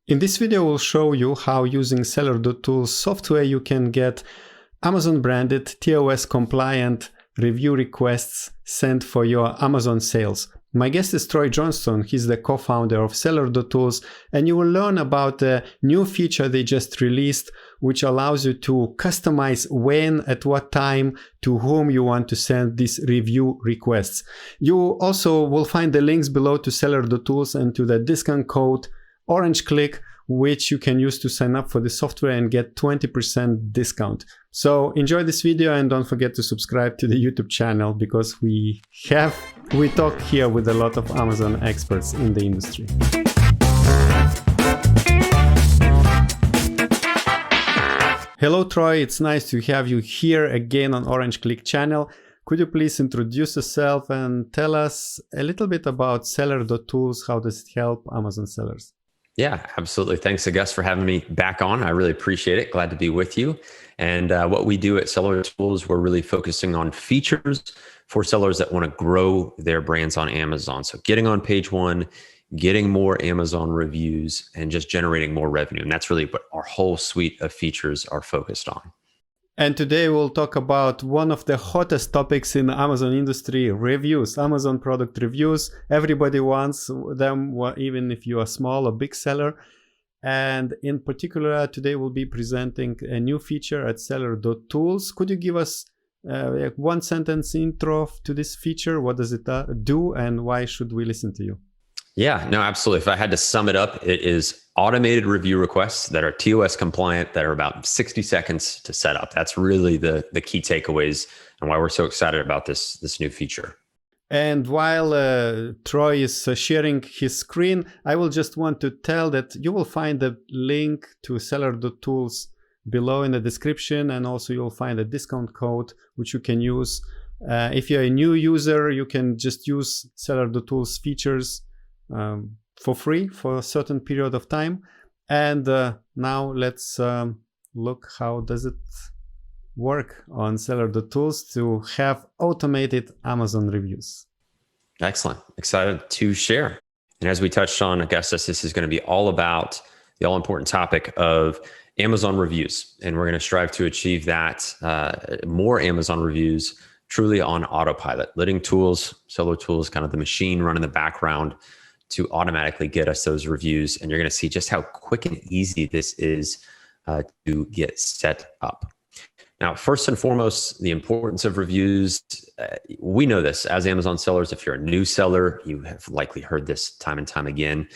In this video, we'll show you how using Seller.Tools software you can get Amazon branded, TOS compliant review requests sent for your Amazon sales. My guest is JOHNSTON. He's the co-founder of Seller.Tools, and you will learn about a new feature they just released, which allows you to customize when, at what time, to whom you want to send these review requests. You also will find the links below to Seller.Tools and to the discount code Klik, which you can use to sign up for the software and get 20% discount. So enjoy this video and don't forget to subscribe to the YouTube channel, because we talk here with a lot of Amazon experts in the industry. Hello Troy, it's nice to have you here again on Klik channel. Could you please introduce yourself and tell us a little bit about Seller.Tools? How does it help Amazon sellers? Yeah, absolutely. Thanks, August, for having me back on. I really appreciate it. Glad to be with you. And what we do at Seller.Tools, we're really focusing on features for sellers that want to grow their brands on Amazon. So getting on page one, getting more Amazon reviews, and just generating more revenue. And that's really what our whole suite of features are focused on. And today we'll talk about one of the hottest topics in the Amazon industry, reviews, Amazon product reviews. Everybody wants them, even if you are small or big seller. And in particular, today we'll be presenting a new feature at Seller.Tools. Could you give us one sentence intro to this feature? What does it do and why should we listen to you? Yeah, no, absolutely. If I had to sum it up, it is automated review requests that are TOS compliant, that are about 60 seconds to set up. That's really the key takeaways and why we're so excited about this new feature. And while Troy is sharing his screen, I will just want to tell that you will find the link to Seller.Tools below in the description, and also you'll find a discount code which you can use. If you're a new user, you can just use Seller.Tools features for free for a certain period of time. And now let's look how does it work on Seller.Tools to have automated Amazon reviews. Excellent. Excited to share. And as we touched on, Augustus, this is going to be all about the all-important topic of Amazon reviews. And we're going to strive to achieve that, more Amazon reviews truly on autopilot, letting tools, Seller.Tools, kind of the machine run in the background to automatically get us those reviews. And you're going to see just how quick and easy this is to get set up. Now, first and foremost, the importance of reviews. We know this as Amazon sellers. If you're a new seller, you have likely heard this time and time again.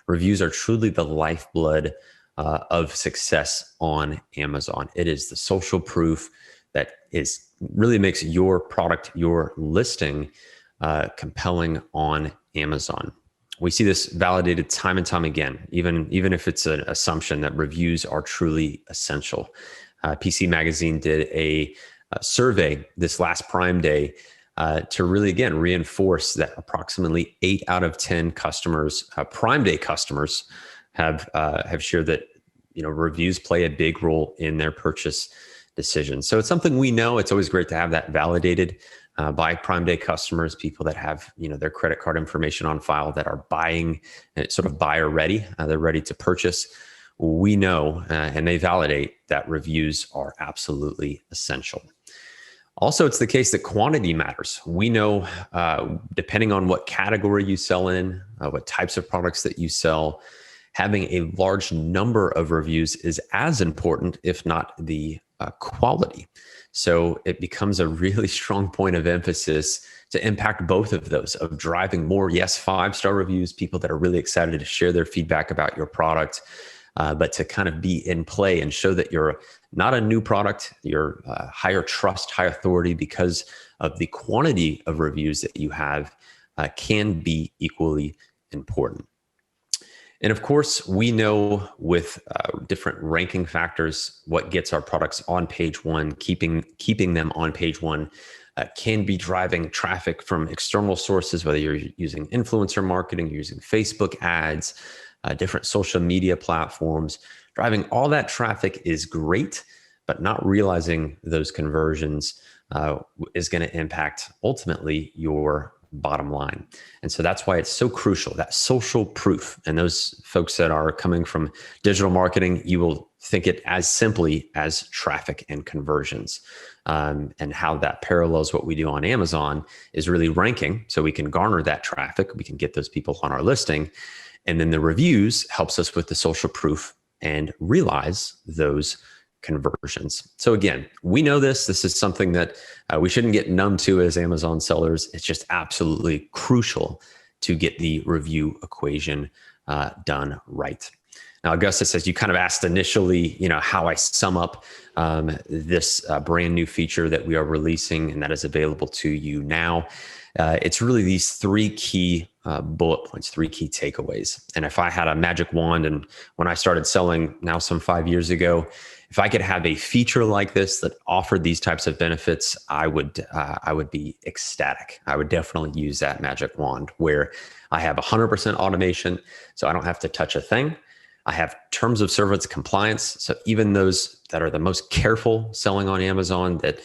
Reviews are truly the lifeblood of success on Amazon. It is the social proof that really makes your product, your listing, compelling on Amazon. We see this validated time and time again, even if it's an assumption that reviews are truly essential. PC Magazine did a survey this last Prime Day to really, again, reinforce that approximately 8 out of 10 customers, Prime Day customers, have shared that reviews play a big role in their purchase decision. So it's something we know. It's always great to have that validated by Prime Day customers, people that have their credit card information on file, that are buying, sort of buyer ready. They're ready to purchase. We know, and they validate, that reviews are absolutely essential. Also, it's the case that quantity matters. We know, depending on what category you sell in, what types of products that you sell, having a large number of reviews is as important, if not the quality. So it becomes a really strong point of emphasis to impact both of those, of driving more, yes, 5-star reviews, people that are really excited to share their feedback about your product, but to kind of be in play and show that you're not a new product, you're higher trust, high authority, because of the quantity of reviews that you have can be equally important. And of course, we know with different ranking factors, what gets our products on page one, keeping them on page one can be driving traffic from external sources, whether you're using influencer marketing, you're using Facebook ads, different social media platforms. Driving all that traffic is great, but not realizing those conversions is going to impact ultimately your bottom line. And so that's why it's so crucial, that social proof. And those folks that are coming from digital marketing, you will think it as simply as traffic and conversions. And how that parallels what we do on Amazon is really ranking. So we can garner that traffic, we can get those people on our listing. And then the reviews helps us with the social proof and realize those conversions. So again, we know this is something that we shouldn't get numb to as Amazon sellers. It's just absolutely crucial to get the review equation done right. Now, Augustus, as you kind of asked initially, how I sum up this brand new feature that we are releasing and that is available to you now. It's really these three key bullet points, three key takeaways. And if I had a magic wand, and when I started selling now some 5 years ago, if I could have a feature like this that offered these types of benefits, I would be ecstatic. I would definitely use that magic wand where I have 100% automation, so I don't have to touch a thing. I have terms of service compliance. So even those that are the most careful selling on Amazon that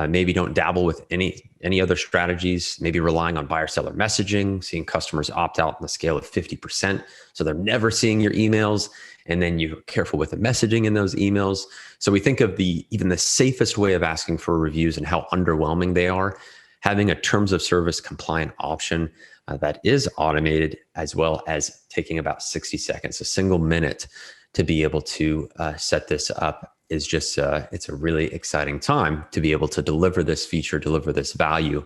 maybe don't dabble with any other strategies, maybe relying on buyer-seller messaging, seeing customers opt out on the scale of 50%. So they're never seeing your emails. And then you're careful with the messaging in those emails. So we think of even the safest way of asking for reviews and how underwhelming they are, having a terms of service compliant option that is automated, as well as taking about 60 seconds, a single minute to be able to set this up is just, it's a really exciting time to be able to deliver this feature, deliver this value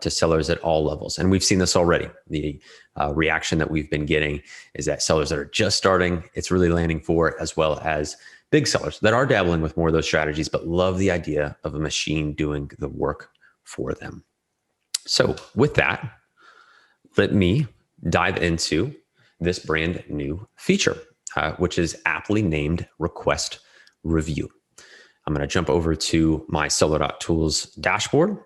to sellers at all levels. And we've seen this already. The reaction that we've been getting is that sellers that are just starting, it's really landing for, as well as big sellers that are dabbling with more of those strategies, but love the idea of a machine doing the work for them. So with that, let me dive into this brand new feature, which is aptly named Request Review. I'm going to jump over to my Seller.Tools dashboard.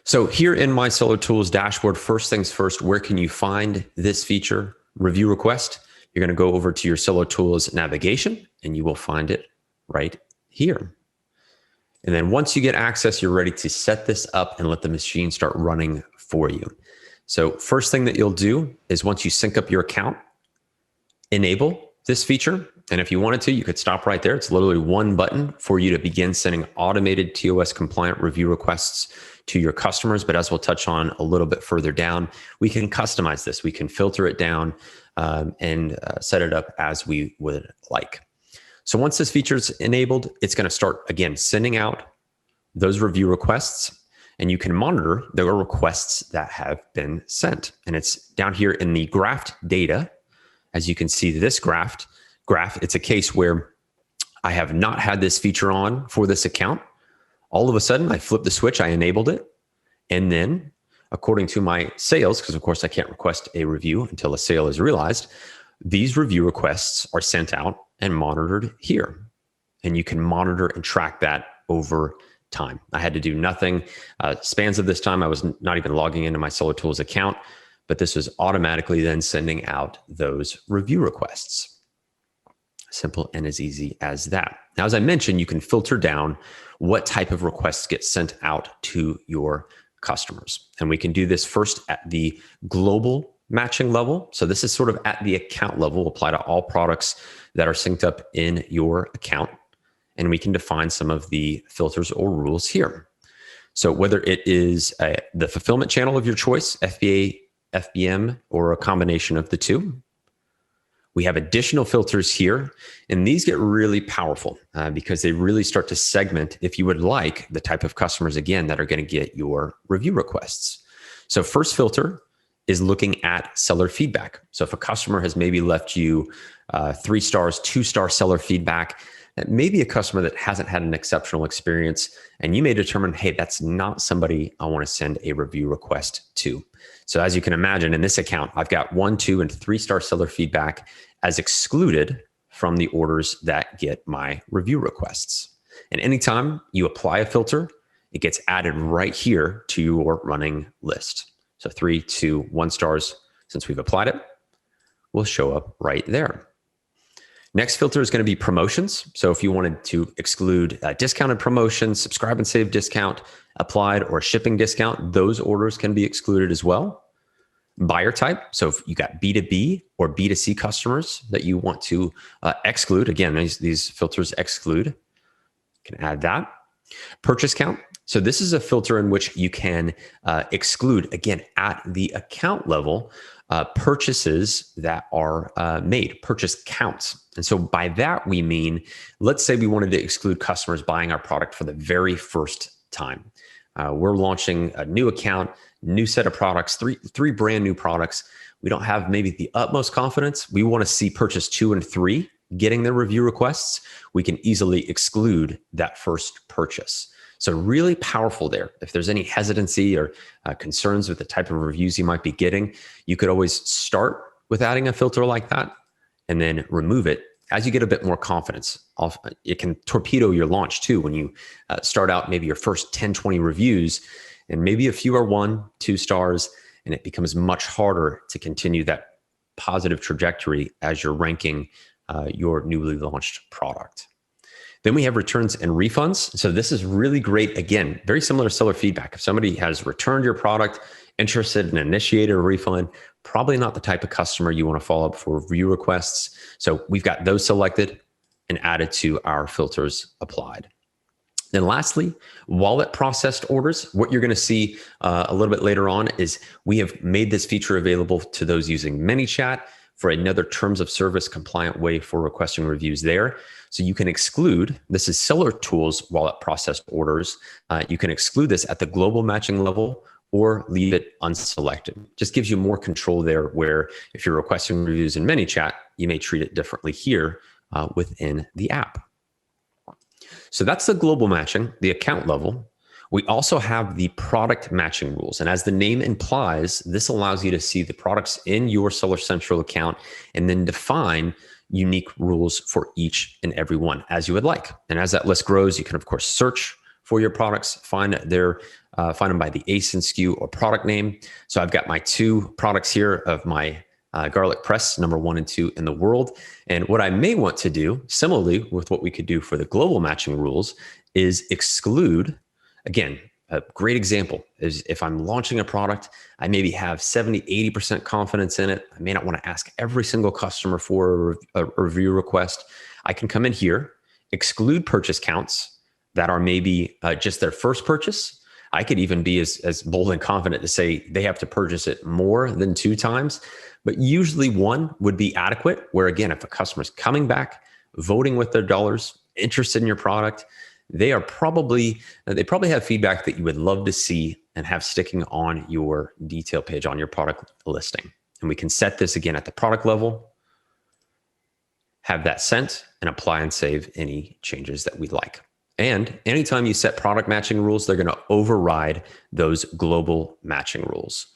So here in my Seller.Tools dashboard, first things first, where can you find this feature, Review Request? You're going to go over to your Seller.Tools navigation and you will find it right here. And then once you get access, you're ready to set this up and let the machine start running for you. So first thing that you'll do is once you sync up your account, enable this feature. And if you wanted to, you could stop right there. It's literally one button for you to begin sending automated TOS compliant review requests to your customers. But as we'll touch on a little bit further down, we can customize this. We can filter it down and set it up as we would like. So once this feature is enabled, it's going to start again sending out those review requests, and you can monitor the requests that have been sent. And it's down here in the graphed data. As you can see, this graph, it's a case where I have not had this feature on for this account. All of a sudden, I flipped the switch, I enabled it. And then according to my sales, because of course I can't request a review until a sale is realized, these review requests are sent out and monitored here. And you can monitor and track that over time. I had to do nothing. Spans of this time, I was not even logging into my Seller.Tools account, but this was automatically then sending out those review requests. Simple and as easy as that. Now, as I mentioned, you can filter down what type of requests get sent out to your customers. And we can do this first at the global matching level. So this is sort of at the account level, apply to all products that are synced up in your account. And we can define some of the filters or rules here. So whether it is the fulfillment channel of your choice, FBA, FBM, or a combination of the two, we have additional filters here, and these get really powerful because they really start to segment, if you would like, the type of customers, again, that are going to get your review requests. So first filter is looking at seller feedback. So if a customer has maybe left you 3 stars, 2-star seller feedback, that may be a customer that hasn't had an exceptional experience, and you may determine, hey, that's not somebody I want to send a review request to. So as you can imagine, in this account, I've got 1, 2, and 3-star seller feedback as excluded from the orders that get my review requests. And anytime you apply a filter, it gets added right here to your running list. So 3, 2, 1 stars, since we've applied it, will show up right there. Next filter is going to be promotions. So if you wanted to exclude discounted promotions, subscribe and save discount, applied or a shipping discount, those orders can be excluded as well. Buyer type, so if you got B2B or B2C customers that you want to exclude, again, these filters exclude, you can add that. Purchase count, so this is a filter in which you can exclude, again, at the account level, purchases that are made, purchase counts. And so by that, we mean, let's say we wanted to exclude customers buying our product for the very first time. We're launching a new account, new set of products, three brand new products. We don't have maybe the utmost confidence. We want to see purchase 2 and 3 getting their review requests. We can easily exclude that first purchase. So really powerful there. If there's any hesitancy or concerns with the type of reviews you might be getting, you could always start with adding a filter like that and then remove it as you get a bit more confidence. It can torpedo your launch too when you start out maybe your first 10, 20 reviews, and maybe a few are 1, 2 stars, and it becomes much harder to continue that positive trajectory as you're ranking your newly launched product. Then we have returns and refunds. So this is really great. Again, very similar to seller feedback. If somebody has returned your product, interested in initiating a refund, probably not the type of customer you want to follow up for review requests. So we've got those selected and added to our filters applied. Then lastly, wallet processed orders. What you're going to see a little bit later on is we have made this feature available to those using ManyChat for another terms of service compliant way for requesting reviews there. So you can exclude, this is Seller.Tools wallet processed orders. You can exclude this at the global matching level or leave it unselected. Just gives you more control there, where if you're requesting reviews in ManyChat, you may treat it differently here within the app. So that's the global matching, the account level. We also have the product matching rules. And as the name implies, this allows you to see the products in your Seller Central account and then define unique rules for each and every one as you would like. And as that list grows, you can of course search for your products, find them by the ASIN SKU or product name. So I've got my 2 products here of my garlic press, number 1 and 2 in the world. And what I may want to do, similarly with what we could do for the global matching rules, is exclude. Again, a great example is if I'm launching a product, I maybe have 70, 80% confidence in it. I may not want to ask every single customer for a review request. I can come in here, exclude purchase counts that are maybe just their first purchase. I could even be as bold and confident to say they have to purchase it more than 2 times, but usually 1 would be adequate, where again, if a customer's coming back, voting with their dollars, interested in your product, they probably have feedback that you would love to see and have sticking on your detail page on your product listing. And we can set this again at the product level, have that sent, and apply and save any changes that we'd like. And anytime you set product matching rules, they're going to override those global matching rules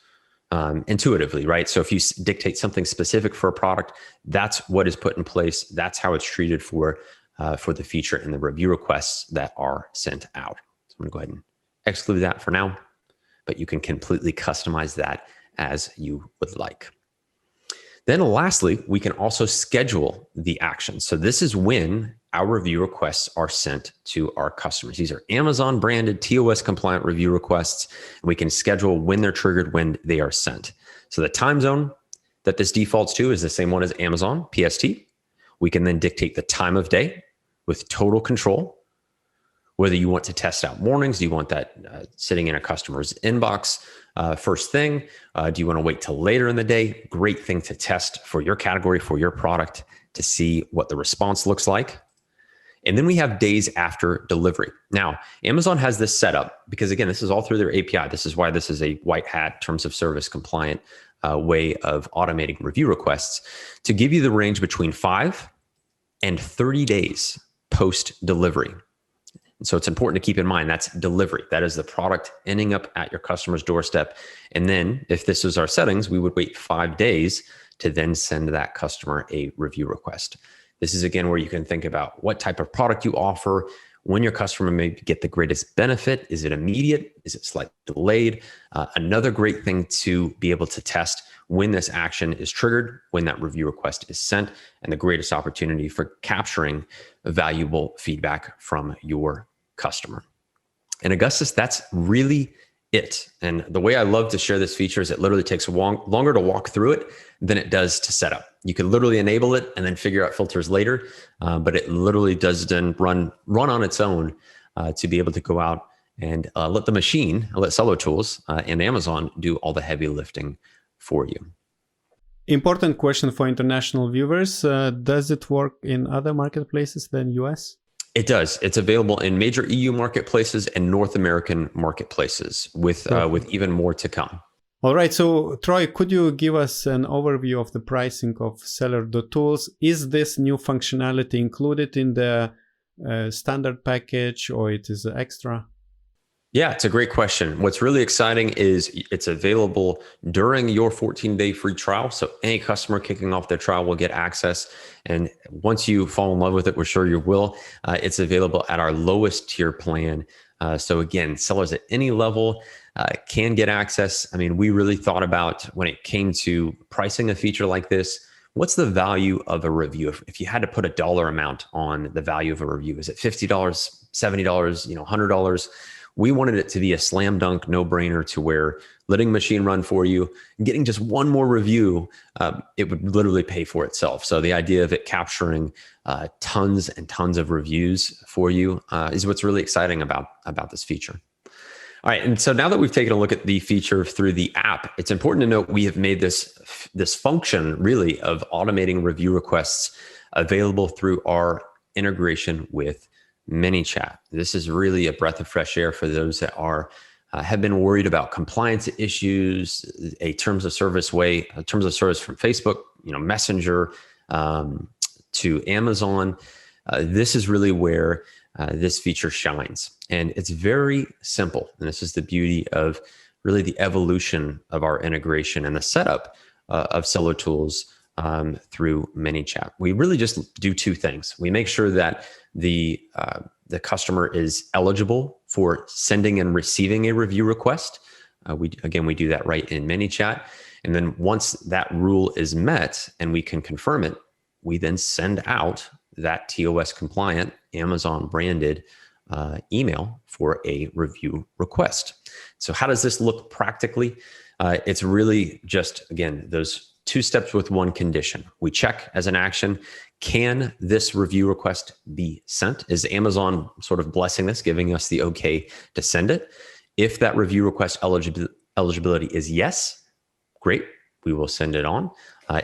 intuitively, right? So if you dictate something specific for a product, that's what is put in place. That's how it's treated for the feature and the review requests that are sent out. So I'm going to go ahead and exclude that for now, but you can completely customize that as you would like. Then lastly, we can also schedule the action. So this is when our review requests are sent to our customers. These are Amazon branded TOS compliant review requests, and we can schedule when they're triggered, when they are sent. So the time zone that this defaults to is the same one as Amazon, PST. We can then dictate the time of day with total control. Whether you want to test out mornings, do you want that sitting in a customer's inbox first thing? Do you want to wait till later in the day? Great thing to test for your category, for your product, to see what the response looks like. And then we have days after delivery. Now, Amazon has this set up because, again, this is all through their API. This is why this is a white hat terms of service compliant way of automating review requests, to give you the range between 5 and 30 days post delivery. So it's important to keep in mind that's delivery. That is the product ending up at your customer's doorstep. And then if this is our settings, we would wait 5 days to then send that customer a review request. This is again where you can think about what type of product you offer, when your customer may get the greatest benefit. Is it immediate? Is it slightly delayed? Another great thing to be able to test when this action is triggered, when that review request is sent, and the greatest opportunity for capturing valuable feedback from your customer. And Augustus, that's really it. And the way I love to share this feature is it literally takes longer to walk through it than it does to set up. You can literally enable it and then figure out filters later, but it literally does then run on its own to be able to go out and let the machine, let Seller.Tools and Amazon do all the heavy lifting for you. Important question for international viewers. Does it work in other marketplaces than US? It does. It's available in major EU marketplaces and North American marketplaces with even more to come. All right. So Troy, could you give us an overview of the pricing of Seller.Tools? Is this new functionality included in the standard package, or it is extra? Yeah, it's a great question. What's really exciting is it's available during your 14-day free trial. So any customer kicking off their trial will get access. And once you fall in love with it, we're sure you will. It's available at our lowest tier plan. So again, sellers at any level can get access. I mean, we really thought about when it came to pricing a feature like this, what's the value of a review? If you had to put a dollar amount on the value of a review, is it $50, $70, $100? We wanted it to be a slam dunk, no brainer to where letting machine run for you, getting just one more review, it would literally pay for itself. So the idea of it capturing tons and tons of reviews for you is what's really exciting about this feature. All right, and so now that we've taken a look at the feature through the app, it's important to note we have made this function really of automating review requests available through our integration with ManyChat. This is really a breath of fresh air for those that have been worried about compliance issues, a terms of service from Facebook, Messenger to Amazon. This is really where this feature shines, and it's very simple. And this is the beauty of really the evolution of our integration and the setup of Seller.Tools through ManyChat. We really just do two things. We make sure that the customer is eligible for sending and receiving a review request. We do that right in ManyChat. And then once that rule is met and we can confirm it, we then send out that TOS compliant Amazon branded email for a review request. So how does this look practically? It's really just, again, those two steps with one condition. We check as an action, can this review request be sent? Is Amazon sort of blessing this, giving us the okay to send it? If that review request eligibility is yes, great, we will send it on.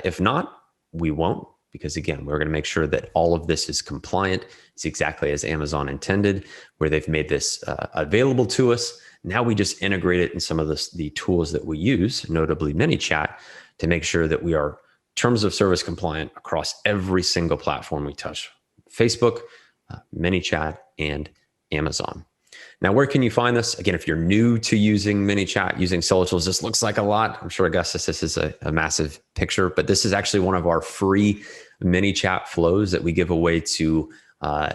If not, we won't, because again, we're going to make sure that all of this is compliant. It's exactly as Amazon intended, where they've made this available to us. Now we just integrate it in some of the tools that we use, notably ManyChat, to make sure that we are terms of service compliant across every single platform we touch: Facebook, ManyChat, and Amazon. Now, where can you find this? Again, if you're new to using ManyChat, using Seller.Tools, this looks like a lot. I'm sure, Augustus, this is a massive picture, but this is actually one of our free ManyChat flows that we give away to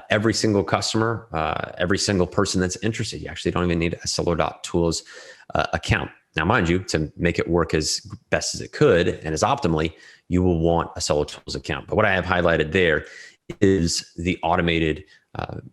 every single customer, every single person that's interested. You actually don't even need a Seller.Tools account. Now, mind you, to make it work as best as it could and as optimally, you will want a Seller.Tools account. But what I have highlighted there is the automated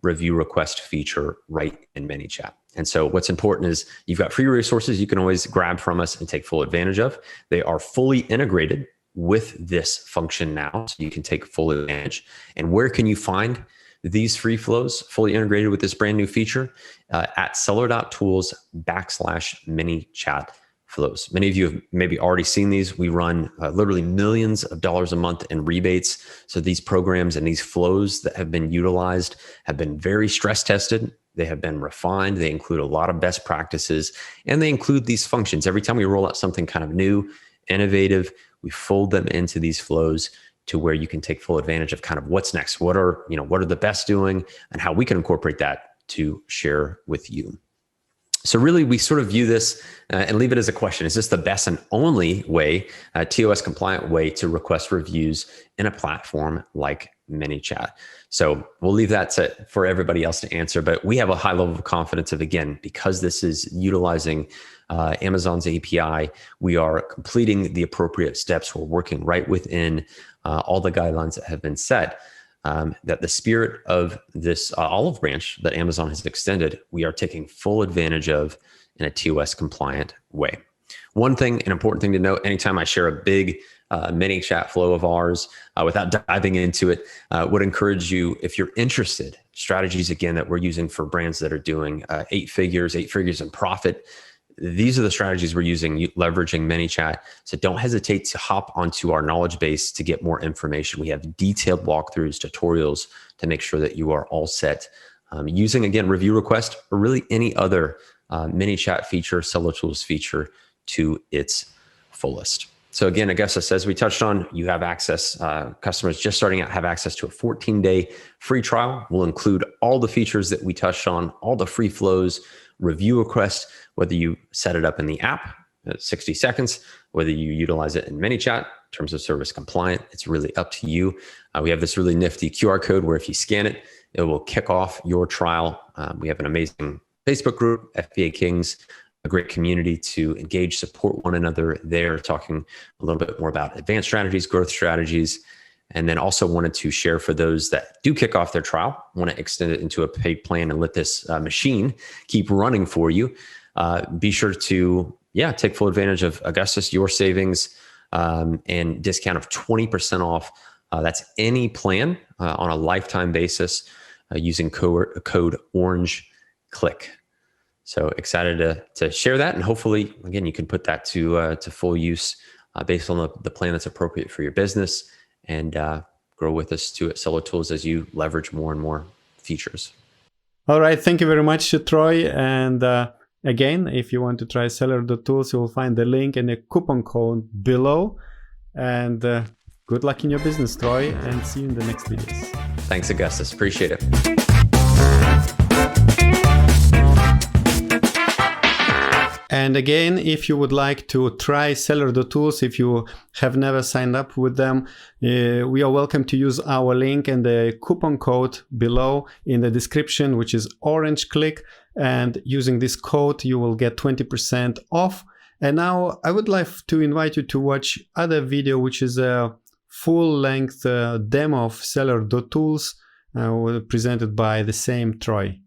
review request feature right in ManyChat. And so what's important is you've got free resources you can always grab from us and take full advantage of. They are fully integrated with this function now, so you can take full advantage. And where can you find these free flows fully integrated with this brand new feature? At Seller.Tools/ManyChat flows. Many of you have maybe already seen these. We run literally millions of dollars a month in rebates. So these programs and these flows that have been utilized have been very stress tested. They have been refined. They include a lot of best practices, and they include these functions. Every time we roll out something kind of new, innovative, we fold them into these flows to where you can take full advantage of kind of what's next. What are the best doing, and how we can incorporate that to share with you. So really, we sort of view this and leave it as a question. Is this the best and only way, TOS compliant way to request reviews in a platform like ManyChat? So we'll leave that for everybody else to answer, but we have a high level of confidence of, again, because this is utilizing Amazon's API, we are completing the appropriate steps. We're working right within all the guidelines that have been set. that the spirit of this olive branch that Amazon has extended, we are taking full advantage of in a TOS compliant way. One thing, an important thing to note, anytime I share a big ManyChat flow of ours, without diving into it, would encourage you, if you're interested, strategies again that we're using for brands that are doing 8 figures in profit. These are the strategies we're using, leveraging ManyChat. So don't hesitate to hop onto our knowledge base to get more information. We have detailed walkthroughs, tutorials to make sure that you are all set. Using, again, review request or really any other ManyChat feature, Seller.Tools feature to its fullest. So again, Augustus, as we touched on, you have access, customers just starting out have access to a 14-day free trial. We'll include all the features that we touched on, all the free flows, review requests, whether you set it up in the app at 60 seconds, whether you utilize it in ManyChat in terms of service compliant, it's really up to you. We have this really nifty QR code where if you scan it, it will kick off your trial. We have an amazing Facebook group, FBA Kings, a great community to engage, support one another there, talking a little bit more about advanced strategies, growth strategies, and then also wanted to share for those that do kick off their trial, want to extend it into a paid plan and let this machine keep running for you. Be sure to, take full advantage of Augustus, your savings and discount of 20% off. That's any plan on a lifetime basis using code Orange Klik. So excited to share that, and hopefully, again, you can put that to full use based on the plan that's appropriate for your business, and grow with us too at Seller.Tools as you leverage more and more features. All right, thank you very much, Troy. And again, if you want to try Seller.Tools, you will find the link and a coupon code below. And good luck in your business, Troy, and see you in the next videos. Thanks, Augustus. Appreciate it. And again, if you would like to try Seller.Tools, if you have never signed up with them, we are welcome to use our link and the coupon code below in the description, which is Orange Klik. And using this code, you will get 20% off. And now I would like to invite you to watch other video, which is a full-length demo of Seller.Tools presented by the same Troy.